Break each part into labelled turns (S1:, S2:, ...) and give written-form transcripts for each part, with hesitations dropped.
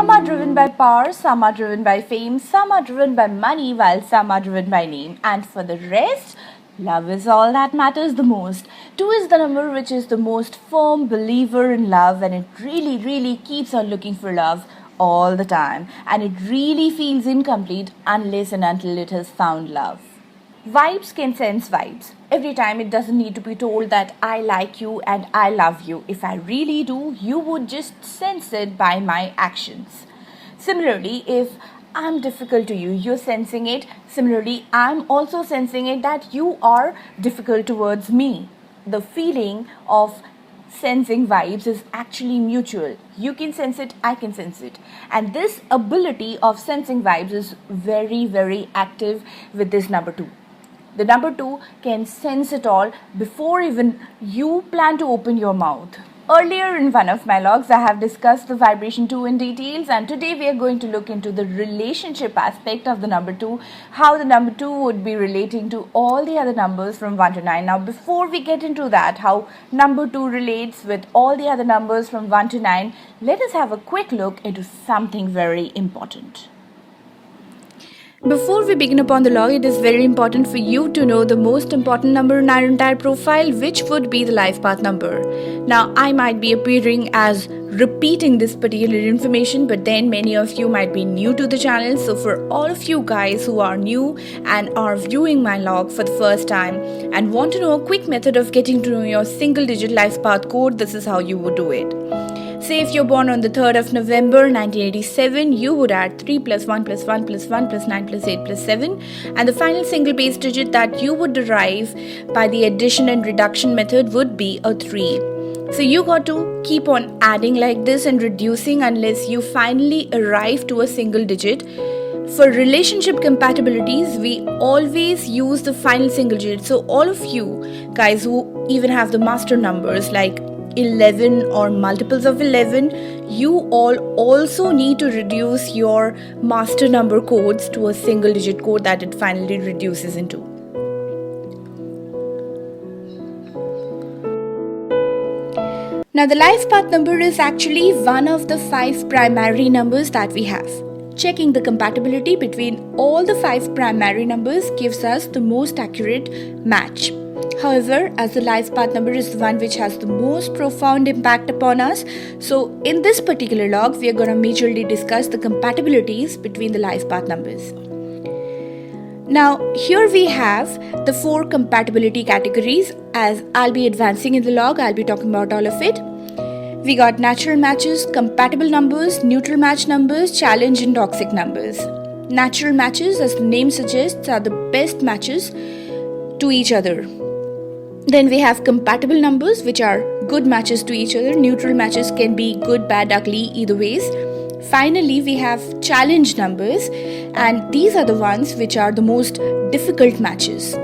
S1: Some are driven by power, some are driven by fame, some are driven by money, while some are driven by name. And for the rest, love is all that matters the most. 2 is the number which is the most firm believer in love, and it really keeps on looking for love all the time. And it really feels incomplete unless and until it has found love. Vibes can sense vibes. Every time it doesn't need to be told that I like you and I love you. If I really do, you would just sense it by my actions. Similarly, if I'm difficult to you, you're sensing it. Similarly, I'm also sensing it that you are difficult towards me. The feeling of sensing vibes is actually mutual. You can sense it, I can sense it. And this ability of sensing vibes is very active with this number 2. The number 2 can sense it all before even you plan to open your mouth. Earlier in one of my logs, I have discussed the vibration 2 in details, and today we are going to look into the relationship aspect of the number 2, how the number 2 would be relating to all the other numbers from 1 to 9. Now, before we get into that, how number 2 relates with all the other numbers from 1 to 9, let us have a quick look into something very important. Before we begin upon the log, it is very important for you to know the most important number in our entire profile, which would be the life path number. Now, I might be appearing as repeating this particular information, but then many of you might be new to the channel. So for all of you guys who are new and are viewing my log for the first time and want to know a quick method of getting to know your single digit life path code, this is how you would do it. Say if you're born on the 3rd of November 1987, you would add 3 plus 1 plus 1 plus 1 plus 9 plus 8 plus 7, and the final single base digit that you would derive by the addition and reduction method would be a 3. So you got to keep on adding like this and reducing unless you finally arrive to a single digit. For relationship compatibilities, we always use the final single digit. So all of you guys who even have the master numbers like 11 or multiples of 11, you all also need to reduce your master number codes to a single digit code that it finally reduces into. Now the life path number is actually one of the 5 primary numbers that we have. Checking the compatibility between all the 5 primary numbers gives us the most accurate match. However, as the life path number is the one which has the most profound impact upon us, so in this particular log, we are going to majorly discuss the compatibilities between the life path numbers. Now, here we have the 4 compatibility categories. As I'll be advancing in the log, I'll be talking about all of it. We got natural matches, compatible numbers, neutral match numbers, challenge and toxic numbers. Natural matches, as the name suggests, are the best matches to each other. Then we have compatible numbers, which are good matches to each other. Neutral matches can be good, bad, ugly, either ways. Finally, we have challenge numbers, and these are the ones which are the most difficult matches.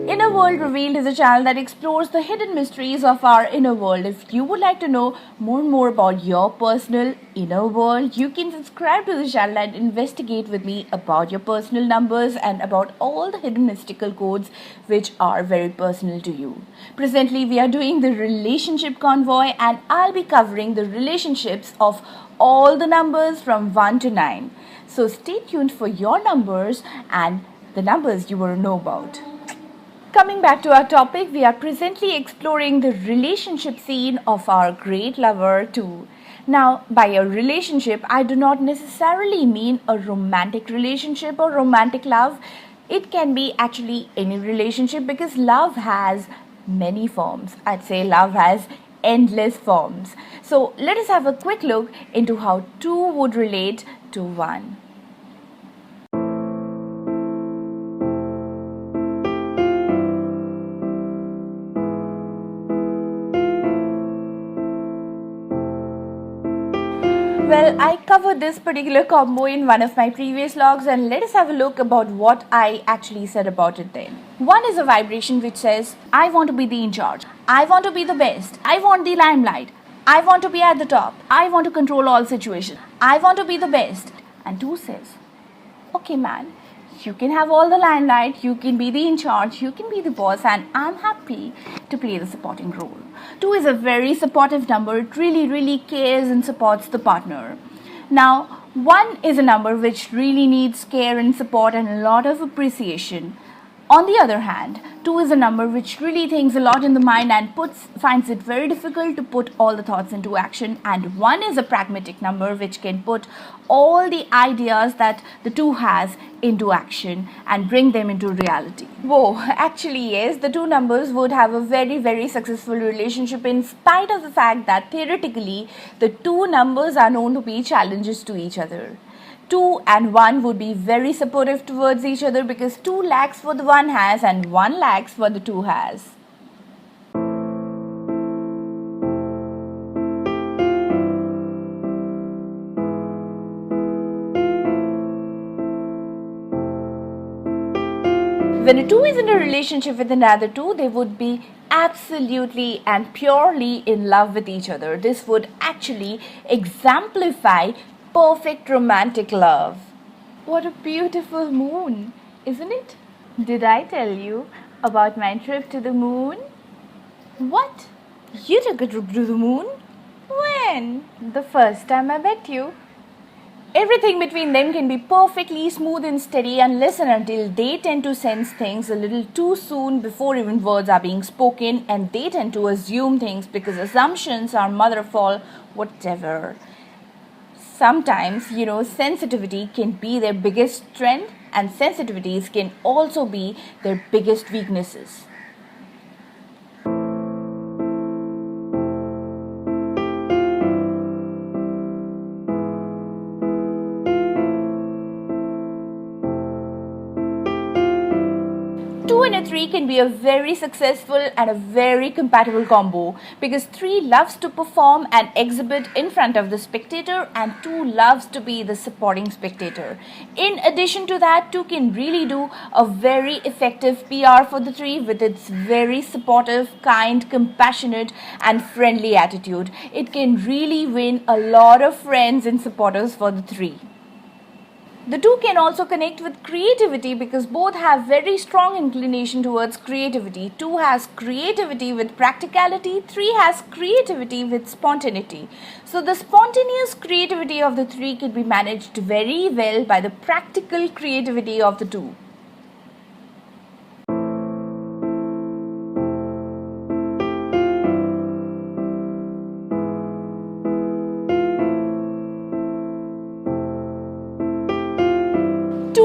S1: Inner World Revealed is a channel that explores the hidden mysteries of our inner world. If you would like to know more and more about your personal inner world, you can subscribe to the channel and investigate with me about your personal numbers and about all the hidden mystical codes which are very personal to you. Presently, we are doing the relationship convoy, and I'll be covering the relationships of all the numbers from 1 to 9. So stay tuned for your numbers and the numbers you want to know about. Coming back to our topic, we are presently exploring the relationship scene of our great lover 2. Now, by a relationship, I do not necessarily mean a romantic relationship or romantic love. It can be actually any relationship, because love has many forms. I'd say love has endless forms. So let us have a quick look into how 2 would relate to 1. Well, I covered this particular combo in one of my previous logs, and let us have a look about what I actually said about it then. 1 is a vibration which says, I want to be the in charge. I want to be the best. I want the limelight. I want to be at the top. I want to control all situations. I want to be the best. And 2 says, okay man, You can have all the limelight, you can be the in charge, you can be the boss, and I'm happy to play the supporting role. 2 is a very supportive number. It really cares and supports the partner. Now, 1 is a number which really needs care and support and a lot of appreciation. On the other hand, 2 is a number which really thinks a lot in the mind and finds it very difficult to put all the thoughts into action. And 1 is a pragmatic number which can put all the ideas that the 2 has into action and bring them into reality. Whoa, actually yes, the 2 numbers would have a very successful relationship in spite of the fact that theoretically the 2 numbers are known to be challenges to each other. 2 and 1 would be very supportive towards each other because 2 lacks what the 1 has and 1 lacks what the 2 has. When a 2 is in a relationship with another 2, they would be absolutely and purely in love with each other. This would actually exemplify perfect romantic love. What a beautiful moon, isn't it? Did I tell you about my trip to the moon? What? You took a trip to the moon? When? The first time I met you. Everything between them can be perfectly smooth and steady unless and until they tend to sense things a little too soon before even words are being spoken, and they tend to assume things because assumptions are mother of all whatever. Sometimes, sensitivity can be their biggest strength and sensitivities can also be their biggest weaknesses. And a 3 can be a very successful and a very compatible combo because 3 loves to perform and exhibit in front of the spectator and 2 loves to be the supporting spectator. In addition to that, 2 can really do a very effective PR for the 3 with its very supportive, kind, compassionate and friendly attitude. It can really win a lot of friends and supporters for the 3. The 2 can also connect with creativity because both have very strong inclination towards creativity. 2 has creativity with practicality, 3 has creativity with spontaneity. So the spontaneous creativity of the 3 can be managed very well by the practical creativity of the 2.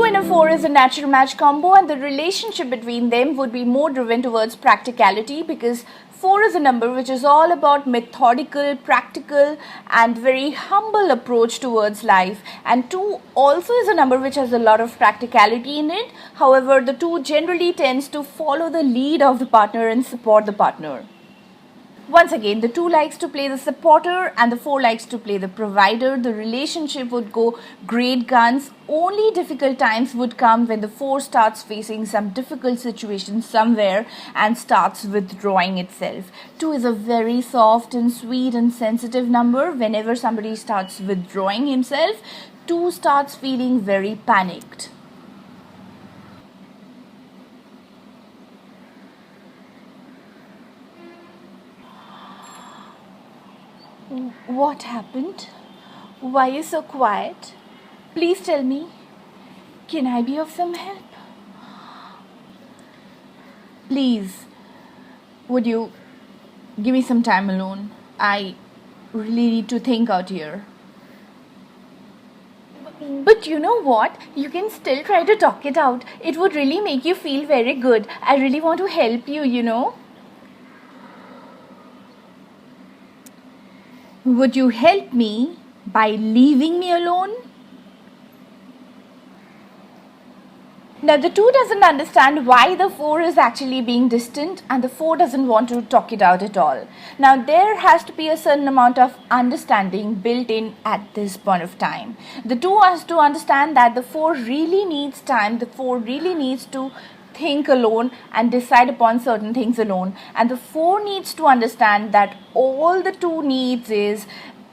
S1: And a 4 is a natural match combo, and the relationship between them would be more driven towards practicality because 4 is a number which is all about methodical, practical and very humble approach towards life, and 2 also is a number which has a lot of practicality in it. However, the 2 generally tends to follow the lead of the partner and support the partner. Once again, the 2 likes to play the supporter and the 4 likes to play the provider. The relationship would go great guns. Only difficult times would come when the 4 starts facing some difficult situation somewhere and starts withdrawing itself. 2 is a very soft and sweet and sensitive number. Whenever somebody starts withdrawing himself, 2 starts feeling very panicked. What happened? Why are you so quiet? Please tell me. Can I be of some help? Please, would you give me some time alone? I really need to think out here. But you know what? You can still try to talk it out. It would really make you feel very good. I really want to help you. Would you help me by leaving me alone? Now the 2 doesn't understand why the 4 is actually being distant and the 4 doesn't want to talk it out at all. Now there has to be a certain amount of understanding built in at this point of time. The 2 has to understand that the 4 really needs time, the 4 really needs to think alone and decide upon certain things alone, and the 4 needs to understand that all the 2 needs is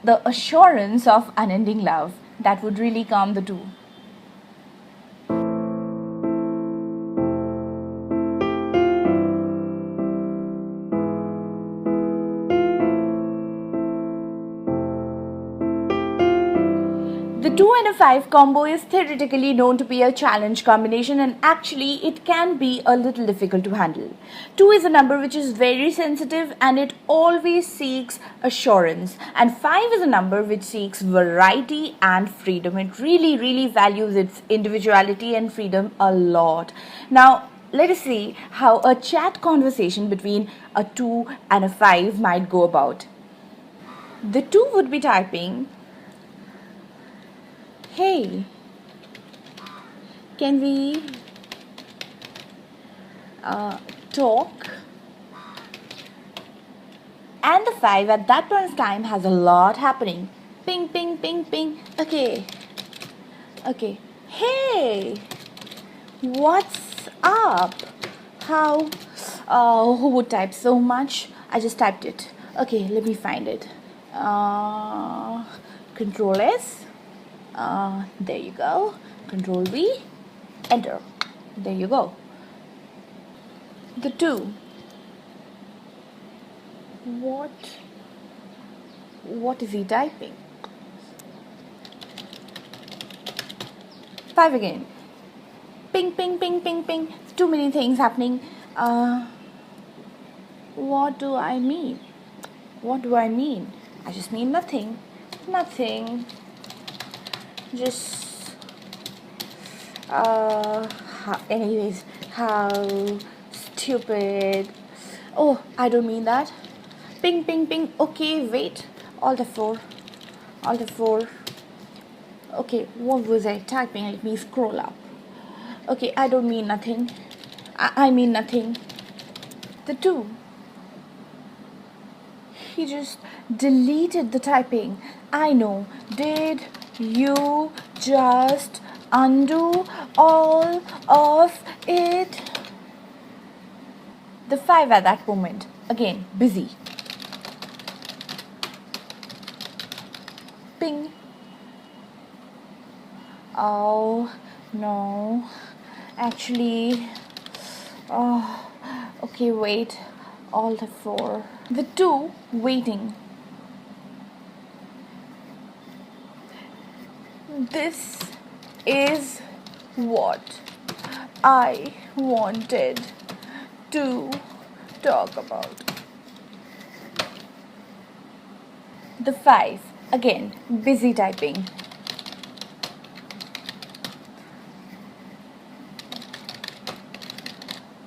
S1: the assurance of unending love that would really calm the 2. The 2 and a 5 combo is theoretically known to be a challenge combination, and actually it can be a little difficult to handle. 2 is a number which is very sensitive and it always seeks assurance, and 5 is a number which seeks variety and freedom. It really values its individuality and freedom a lot. Now let us see how a chat conversation between a 2 and a 5 might go about. The 2 would be typing, "Hey, can we talk?" And the 5 at that point of time has a lot happening. Ping, ping, ping, ping. Okay. Hey, what's up? How? Who would type so much? I just typed it. Okay, let me find it. Control S. There you go. Control V. Enter. There you go. The 2. What is he typing? 5 again. Ping, ping, ping, ping, ping. Too many things happening. What do I mean? I just mean nothing. Just anyways, how stupid. Oh, I don't mean that. Ping, ping, ping. Okay, wait. Alt F4. Okay, what was I typing? Let me scroll up. Okay, I don't mean nothing. I mean nothing. The 2. He just deleted the typing. I know. Did you just undo all of it? The 5 at that moment, again, busy. Ping. Oh, no. Actually, okay, wait. Alt F4. The 2 waiting. This is what I wanted to talk about. The 5, again, busy typing.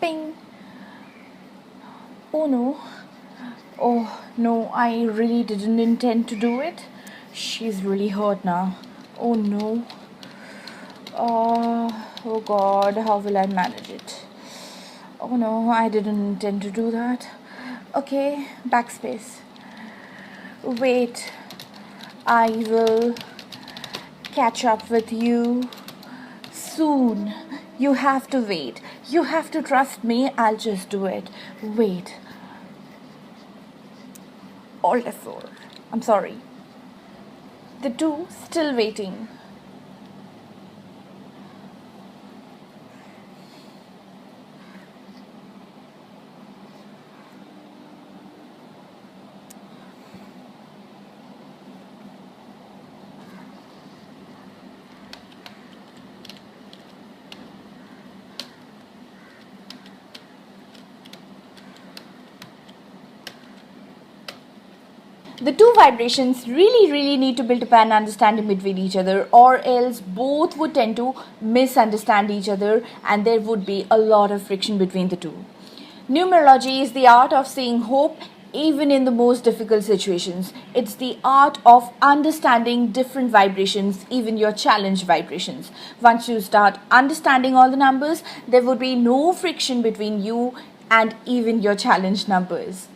S1: Ping. Oh no, I really didn't intend to do it. She's really hurt now. Oh no. Oh God, how will I manage it? Oh no, I didn't intend to do that. Okay, backspace. Wait, I will catch up with you soon. You have to wait. You have to trust me. I'll just do it. Wait. Alt F4. I'm sorry. The 2 still waiting. The 2 vibrations really need to build up an understanding between each other, or else both would tend to misunderstand each other and there would be a lot of friction between the 2. Numerology is the art of seeing hope even in the most difficult situations. It's the art of understanding different vibrations, even your challenge vibrations. Once you start understanding all the numbers, there would be no friction between you and even your challenge numbers.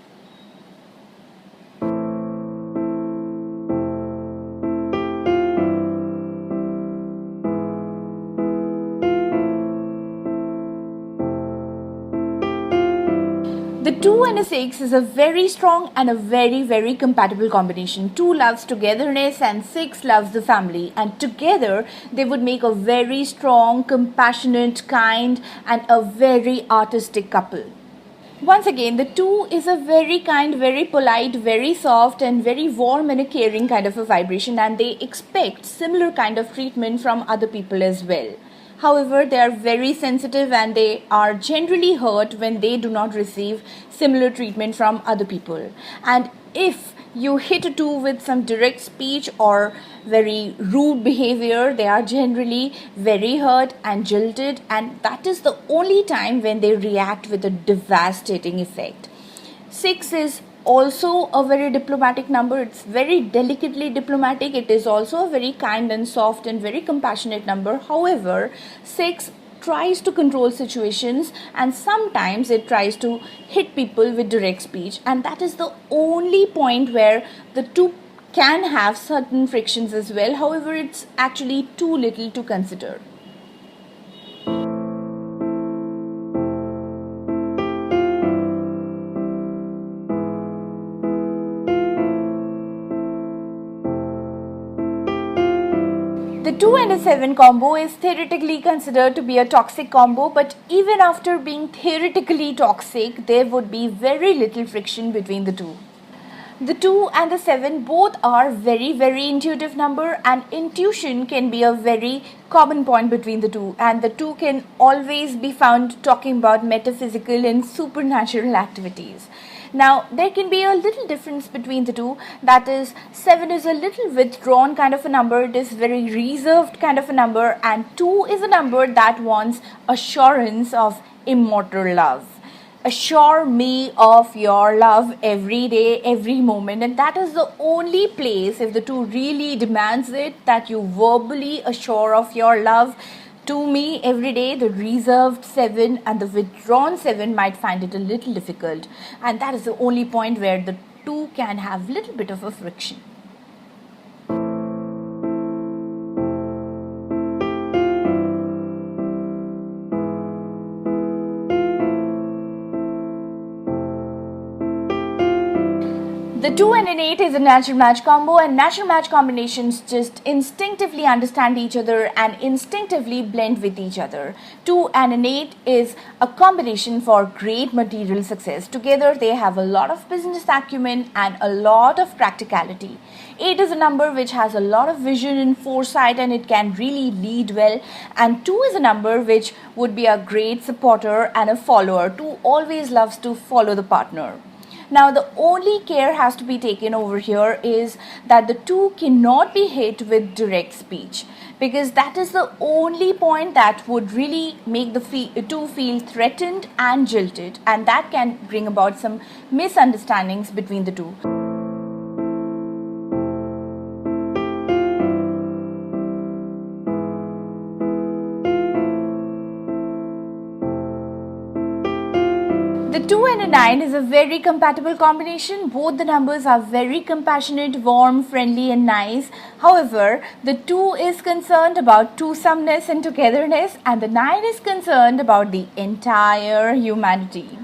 S1: The 2 and a 6 is a very strong and a very compatible combination. 2 loves togetherness and 6 loves the family, and together they would make a very strong, compassionate, kind and a very artistic couple. Once again, the 2 is a very kind, very polite, very soft, and very warm and a caring kind of a vibration, and they expect similar kind of treatment from other people as well. However, they are very sensitive and they are generally hurt when they do not receive similar treatment from other people. And if you hit a 2 with some direct speech or very rude behavior, they are generally very hurt and jilted, and that is the only time when they react with a devastating effect. 6 is also a very diplomatic number. It's very delicately diplomatic. It is also a very kind and soft and very compassionate number. However, 6 tries to control situations, and sometimes it tries to hit people with direct speech, and that is the only point where the 2 can have certain frictions as well. However, it's actually too little to consider. The 2 and a 7 combo is theoretically considered to be a toxic combo, but even after being theoretically toxic, there would be very little friction between the 2. The 2 and the 7 both are very intuitive number, and intuition can be a very common point between the 2, and the 2 can always be found talking about metaphysical and supernatural activities. Now, there can be a little difference between the 2, that is, 7 is a little withdrawn kind of a number, it is very reserved kind of a number, and 2 is a number that wants assurance of immortal love. Assure me of your love every day, every moment, and that is the only place, if the 2 really demands it, that you verbally assure of your love to me every day. The reserved 7 and the withdrawn 7 might find it a little difficult, and that is the only point where the 2 can have a little bit of a friction. The 2 and an 8 is a natural match combo, and natural match combinations just instinctively understand each other and instinctively blend with each other. 2 and an 8 is a combination for great material success. Together they have a lot of business acumen and a lot of practicality. 8 is a number which has a lot of vision and foresight, and it can really lead well. And 2 is a number which would be a great supporter and a follower. 2 always loves to follow the partner. Now, the only care has to be taken over here is that the 2 cannot be hit with direct speech, because that is the only point that would really make the 2 feel threatened and jilted, and that can bring about some misunderstandings between the 2. The 2 and a 9 is a very compatible combination. Both the numbers are very compassionate, warm, friendly and nice. However, the 2 is concerned about twosomeness and togetherness, and the 9 is concerned about the entire humanity.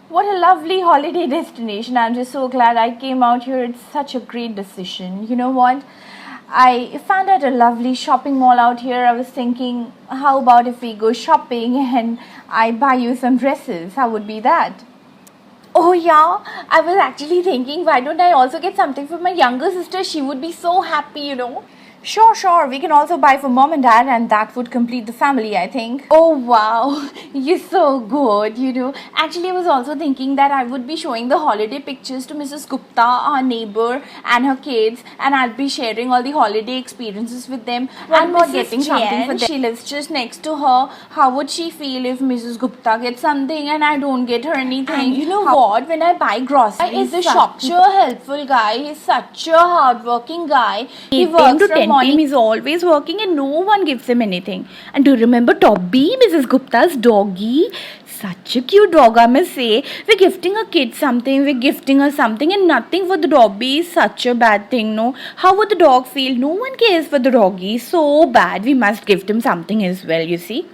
S1: What a lovely holiday destination. I'm just so glad I came out here. It's such a great decision. You know what? I found out a lovely shopping mall out here. I was thinking, how about if we go shopping and I buy you some dresses? How would be that? Oh yeah, I was actually thinking, why don't I also get something for my younger sister? She would be so happy, you know. Sure. We can also buy for mom and dad, and that would complete the family, I think. Oh wow, you're so good, you know. Actually, I was also thinking that I would be showing the holiday pictures to Mrs. Gupta, our neighbor, and her kids, and I'll be sharing all the holiday experiences with them. And we're getting something for them. She lives just next to her. How would she feel if Mrs. Gupta gets something and I don't get her anything? And you know what? When I buy groceries, he's such a helpful guy. He's such a hardworking guy. He works from morning. He's always working and no one gives him anything. And do you remember Toby, Mrs. Gupta's doggy? Such a cute dog, I must say. We're gifting a kid something, we're gifting her something, and nothing for the doggy is such a bad thing, no? How would the dog feel? No one cares for the doggy. So bad. We must gift him something as well, you see.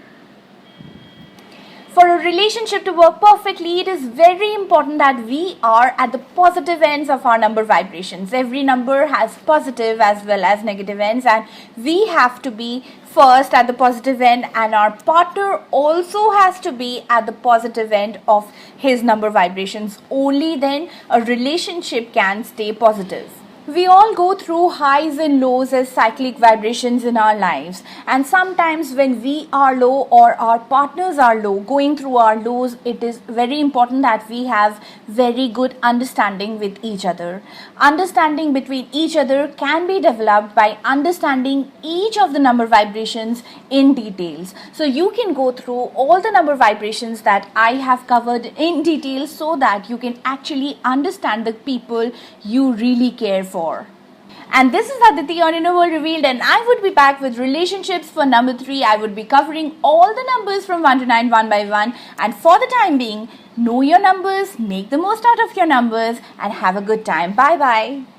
S1: For a relationship to work perfectly, it is very important that we are at the positive ends of our number vibrations. Every number has positive as well as negative ends, and we have to be first at the positive end, and our partner also has to be at the positive end of his number vibrations. Only then a relationship can stay positive. We all go through highs and lows as cyclic vibrations in our lives, and sometimes when we are low or our partners are low, going through our lows, it is very important that we have very good understanding with each other. Understanding between each other can be developed by understanding each of the number vibrations in details. So you can go through all the number vibrations that I have covered in detail so that you can actually understand the people you really care for. And this is Aditi on InnerWorldRevealed, and I would be back with relationships for number 3. I would be covering all the numbers from 1 to 9 one by one. And for the time being, know your numbers, make the most out of your numbers, and have a good time. Bye bye.